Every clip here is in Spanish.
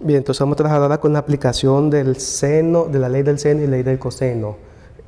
Bien, entonces vamos a trabajar ahora con la aplicación del seno, de la ley del seno y ley del coseno.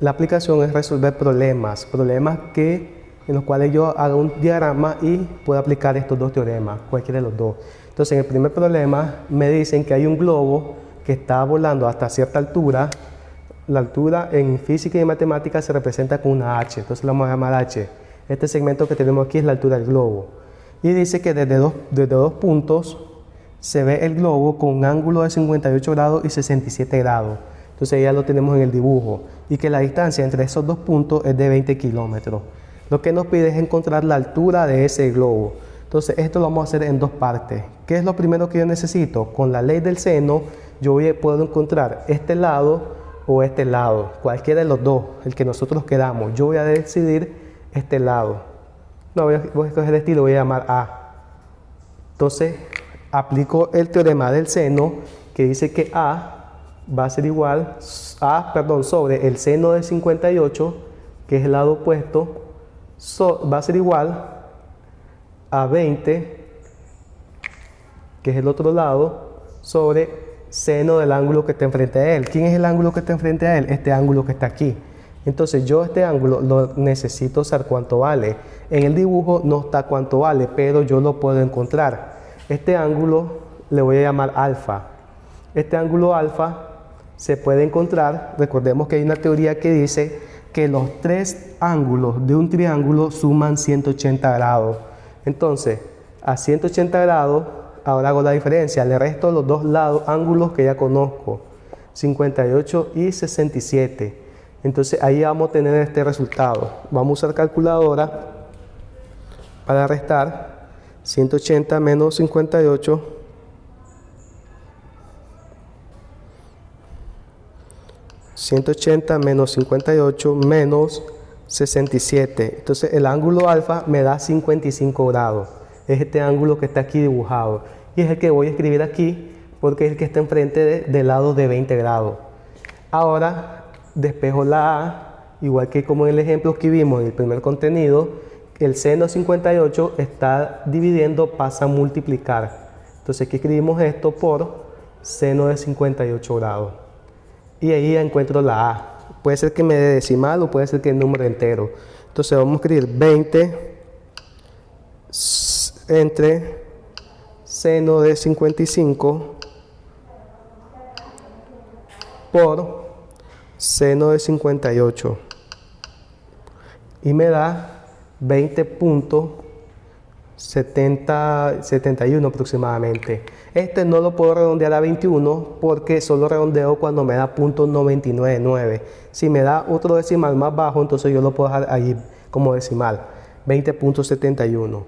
La aplicación es resolver problemas en los cuales yo haga un diagrama y pueda aplicar estos dos teoremas, cualquiera de los dos. Entonces en el primer problema me dicen que hay un globo que está volando hasta cierta altura. La altura en física y matemáticas se representa con una h, entonces la vamos a llamar h. Este segmento que tenemos aquí es la altura del globo. Y dice que desde dos puntos se ve el globo con un ángulo de 58 grados y 67 grados. Entonces ya lo tenemos en el dibujo. Y que la distancia entre esos dos puntos es de 20 kilómetros. Lo que nos pide es encontrar la altura de ese globo. Entonces esto lo vamos a hacer en dos partes. ¿Qué es lo primero que yo necesito? Con la ley del seno yo puedo encontrar este lado o este lado. Cualquiera de los dos, el que nosotros queramos. Yo voy a decidir este lado. No, voy a escoger este y lo voy a llamar A. Entonces aplico el teorema del seno que dice que A va a ser igual sobre el seno de 58, que es el lado opuesto, va a ser igual a 20, que es el otro lado, sobre seno del ángulo que está enfrente a él. ¿Quién es el ángulo que está enfrente a él? Este ángulo que está aquí. Entonces yo este ángulo lo necesito saber cuánto vale. En el dibujo no está cuánto vale, pero yo lo puedo encontrar. Este ángulo le voy a llamar alfa. Este ángulo alfa se puede encontrar, recordemos que hay una teoría que dice que los tres ángulos de un triángulo suman 180 grados. Entonces, a 180 grados, ahora hago la diferencia, le resto los dos lados, ángulos que ya conozco, 58 y 67. Entonces ahí vamos a tener este resultado. Vamos a usar calculadora para restar 180 menos 58. 180 menos 58 menos 67. Entonces el ángulo alfa me da 55 grados. Es este ángulo que está aquí dibujado. Y es el que voy a escribir aquí porque es el que está enfrente del lado de 20 grados. Ahora despejo la A, igual que como en el ejemplo que vimos en el primer contenido, el seno de 58 está dividiendo, pasa a multiplicar. Entonces aquí escribimos esto por seno de 58 grados. Y ahí ya encuentro la A. Puede ser que me dé decimal o puede ser que el número entero. Entonces vamos a escribir 20 entre seno de 55 por seno de 58. Y me da 20.71 aproximadamente. Este no lo puedo redondear a 21 porque solo redondeo cuando me da .999. Si me da otro decimal más bajo, entonces yo lo puedo dejar ahí como decimal, 20.71.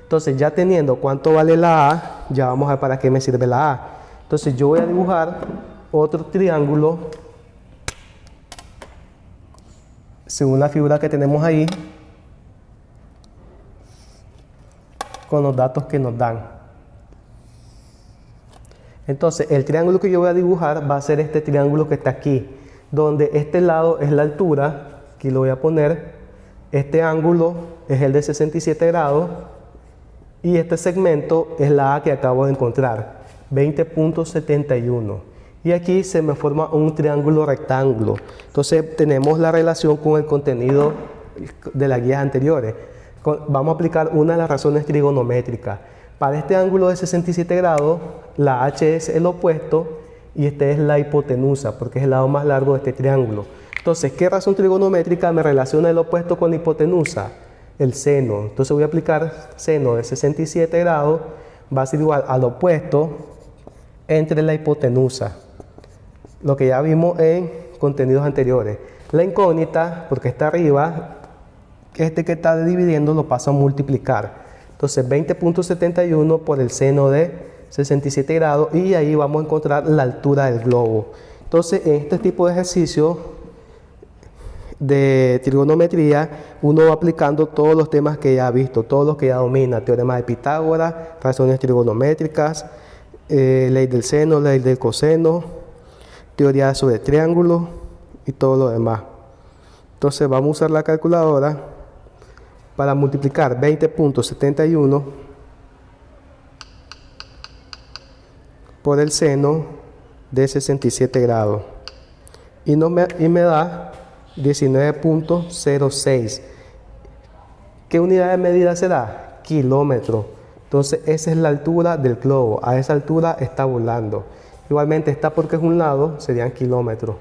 Entonces ya teniendo cuánto vale la A, ya vamos a ver para qué me sirve la A. Entonces yo voy a dibujar otro triángulo según la figura que tenemos ahí, con los datos que nos dan. Entonces el triángulo que yo voy a dibujar va a ser este triángulo que está aquí, donde este lado es la altura, aquí lo voy a poner, este ángulo es el de 67 grados y este segmento es la A que acabo de encontrar, 20.71. Y aquí se me forma un triángulo rectángulo. Entonces tenemos la relación con el contenido de las guías anteriores. Vamos a aplicar una de las razones trigonométricas. Para este ángulo de 67 grados, la h es el opuesto y esta es la hipotenusa, porque es el lado más largo de este triángulo. Entonces, ¿qué razón trigonométrica me relaciona el opuesto con la hipotenusa? El seno. Entonces voy a aplicar seno de 67 grados, va a ser igual al opuesto entre la hipotenusa. Lo que ya vimos en contenidos anteriores. La incógnita, porque está arriba, este que está dividiendo lo paso a multiplicar. Entonces 20.71 por el seno de 67 grados y ahí vamos a encontrar la altura del globo. Entonces en este tipo de ejercicio de trigonometría uno va aplicando todos los temas que ya ha visto, todos los que ya domina, teorema de Pitágoras, razones trigonométricas, ley del seno, ley del coseno, teoría sobre triángulos y todo lo demás. Entonces vamos a usar la calculadora para multiplicar 20.71 por el seno de 67 grados. Y me da 19.06. ¿Qué unidad de medida será? Kilómetro. Entonces esa es la altura del globo. A esa altura está volando. Igualmente está porque es un lado, serían kilómetros.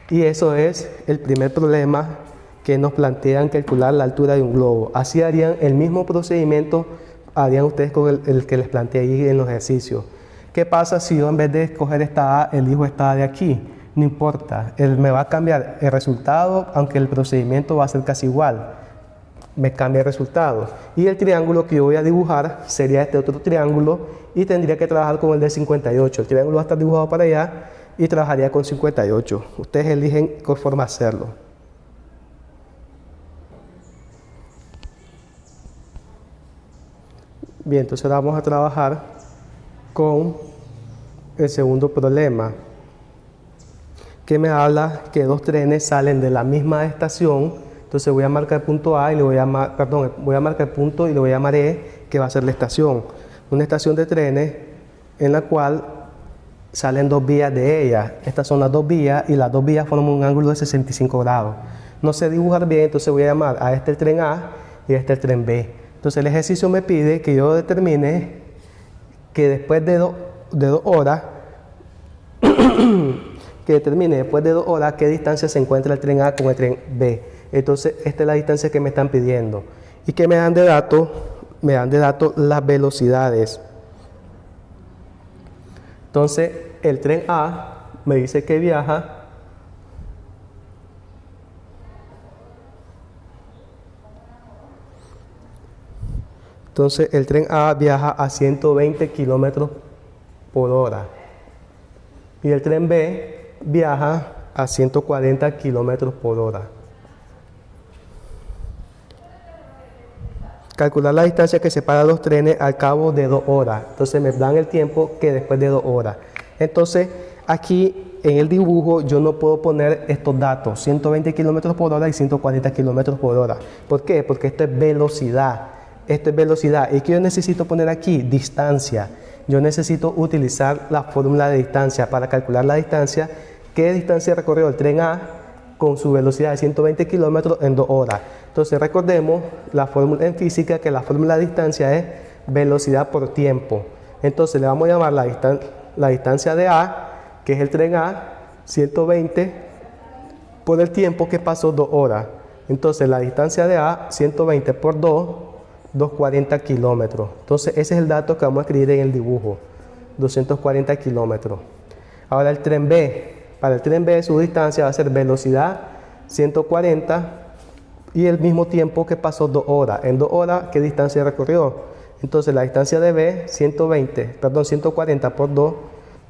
Y eso es el primer problema que nos plantean calcular la altura de un globo. Así harían el mismo procedimiento, harían ustedes con el que les planteé ahí en los ejercicios. ¿Qué pasa si yo en vez de escoger esta A, elijo esta A de aquí? No importa, él me va a cambiar el resultado, aunque el procedimiento va a ser casi igual. Me cambia el resultado. Y el triángulo que yo voy a dibujar sería este otro triángulo y tendría que trabajar con el de 58. El triángulo va a estar dibujado para allá y trabajaría con 58. Ustedes eligen qué forma hacerlo. Bien, entonces ahora vamos a trabajar con el segundo problema, que me habla que dos trenes salen de la misma estación. Entonces voy a marcar el punto A y le voy a voy a marcar el punto y le voy a llamar E, que va a ser la estación. Una estación de trenes en la cual salen dos vías de ella. Estas son las dos vías y las dos vías forman un ángulo de 65 grados. No sé dibujar bien, entonces voy a llamar a este el tren A y a este el tren B. Entonces el ejercicio me pide que yo determine que después de 2 horas qué distancia se encuentra el tren A con el tren B. Entonces esta es la distancia que me están pidiendo. ¿Y que me dan de datos? Me dan de datos las velocidades. Entonces el tren A me dice que viaja a 120 kilómetros por hora y el tren B viaja a 140 kilómetros por hora. Calcular la distancia que separa los trenes al cabo de 2 horas. Entonces me dan el tiempo que después de 2 horas. Entonces aquí en el dibujo yo no puedo poner estos datos, 120 kilómetros por hora y 140 kilómetros por hora. ¿Por qué? Porque esto es velocidad. Esto es velocidad. ¿Y qué yo necesito poner aquí? Distancia. Yo necesito utilizar la fórmula de distancia para calcular la distancia. ¿Qué distancia recorrió el tren A con su velocidad de 120 kilómetros en 2 horas? Entonces recordemos la fórmula en física, que la fórmula de distancia es velocidad por tiempo. Entonces le vamos a llamar la distancia de A, que es el tren A, 120 por el tiempo que pasó 2 horas. Entonces la distancia de A, 120 por 2, 240 kilómetros. Entonces ese es el dato que vamos a escribir en el dibujo, 240 kilómetros. Ahora el tren B, para el tren B su distancia va a ser velocidad 140 y el mismo tiempo que pasó 2 horas. En 2 horas, ¿qué distancia recorrió? Entonces la distancia de B, 140 por 2,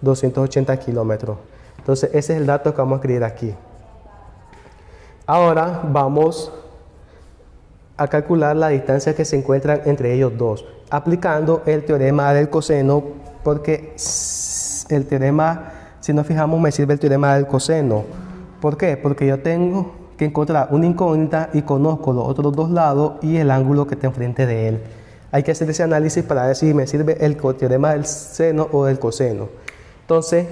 280 kilómetros. Entonces ese es el dato que vamos a escribir aquí. Ahora vamos a calcular la distancia que se encuentran entre ellos dos, aplicando el teorema del coseno, porque el teorema, si nos fijamos, me sirve el teorema del coseno. ¿Por qué? Porque yo tengo que encontrar una incógnita y conozco los otros dos lados y el ángulo que está enfrente de él. Hay que hacer ese análisis para ver si me sirve el teorema del seno o del coseno. Entonces,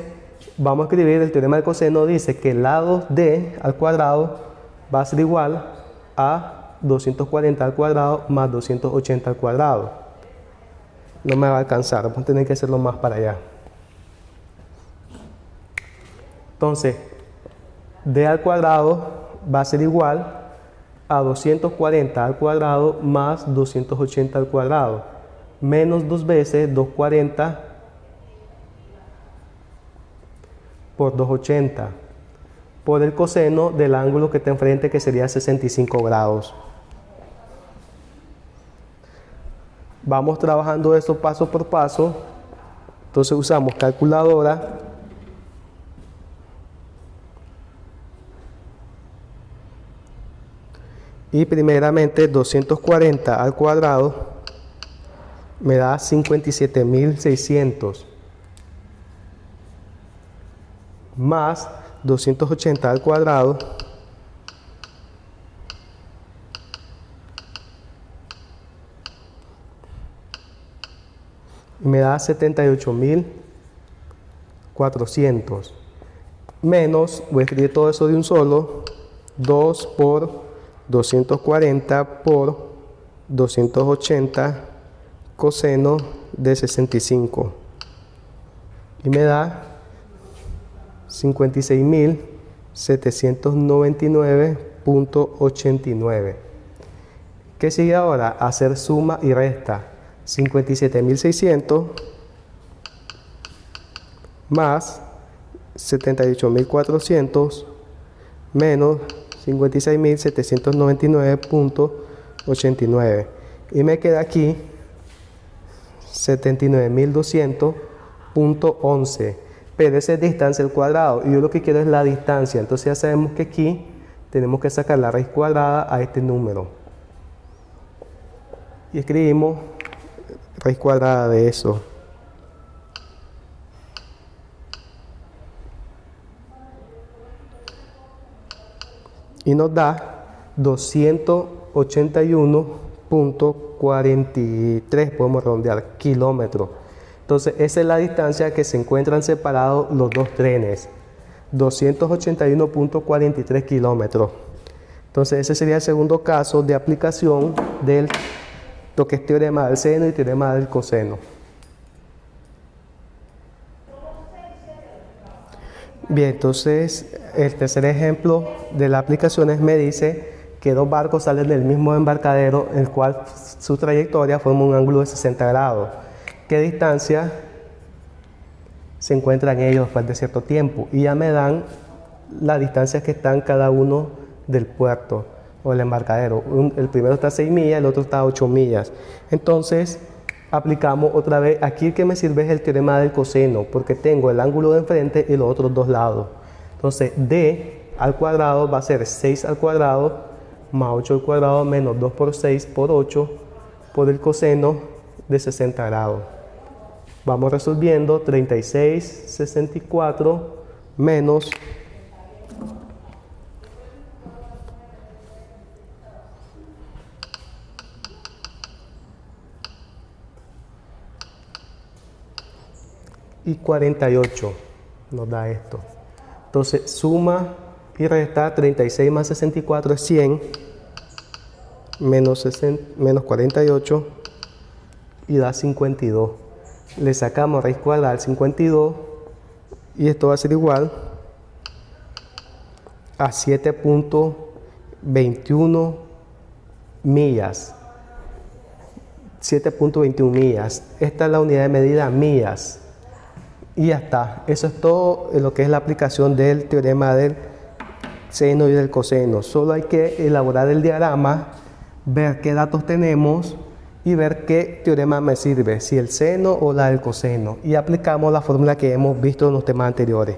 vamos a escribir el teorema del coseno. Dice que el lado d al cuadrado va a ser igual a 240 al cuadrado más 280 al cuadrado. No me va a alcanzar, vamos a tener que hacerlo más para allá. Entonces, d al cuadrado va a ser igual a 240 al cuadrado más 280 al cuadrado, menos 2 veces 240 por 280, por el coseno del ángulo que está enfrente, que sería 65 grados. Vamos trabajando esto paso por paso. Entonces usamos calculadora. Y primeramente 240 al cuadrado me da 57.600 más 280 al cuadrado me da 78.000 400 menos, voy a escribir todo eso de un solo, 2 por 240 por 280 coseno de 65 y me da 56.799.89. ¿Qué sigue ahora? Hacer suma y resta. 57.600 más 78.400 menos 56.799.89 y me queda aquí 79.200.11, pero esa es distancia al cuadrado y yo lo que quiero es la distancia. Entonces ya sabemos que aquí tenemos que sacar la raíz cuadrada a este número y escribimos raíz cuadrada de eso. Y nos da 281.43, podemos redondear, kilómetros. Entonces esa es la distancia que se encuentran separados los dos trenes, 281.43 kilómetros. Entonces ese sería el segundo caso de aplicación del lo que es teorema del seno y teorema del coseno. Bien, entonces el tercer ejemplo de las aplicaciones me dice que dos barcos salen del mismo embarcadero, el cual su trayectoria forma un ángulo de 60 grados. ¿Qué distancia se encuentran ellos después de cierto tiempo? Y ya me dan las distancias que están cada uno del puerto o el embarcadero. El primero está a 6 millas, el otro está a 8 millas. Entonces aplicamos otra vez, aquí el que me sirve es el teorema del coseno, porque tengo el ángulo de enfrente y los otros dos lados. Entonces d al cuadrado va a ser 6 al cuadrado más 8 al cuadrado menos 2 por 6 por 8 por el coseno de 60 grados. Vamos resolviendo. 36,64 menos 48 nos da esto. Entonces suma y resta. 36 más 64 es 100 menos 48 y da 52. Le sacamos raíz cuadrada al 52 y esto va a ser igual a 7.21 millas. 7.21 millas. Esta es la unidad de medida, millas. Y ya está. Eso es todo en lo que es la aplicación del teorema del seno y del coseno. Solo hay que elaborar el diagrama, ver qué datos tenemos y ver qué teorema me sirve, si el seno o la del coseno. Y aplicamos la fórmula que hemos visto en los temas anteriores.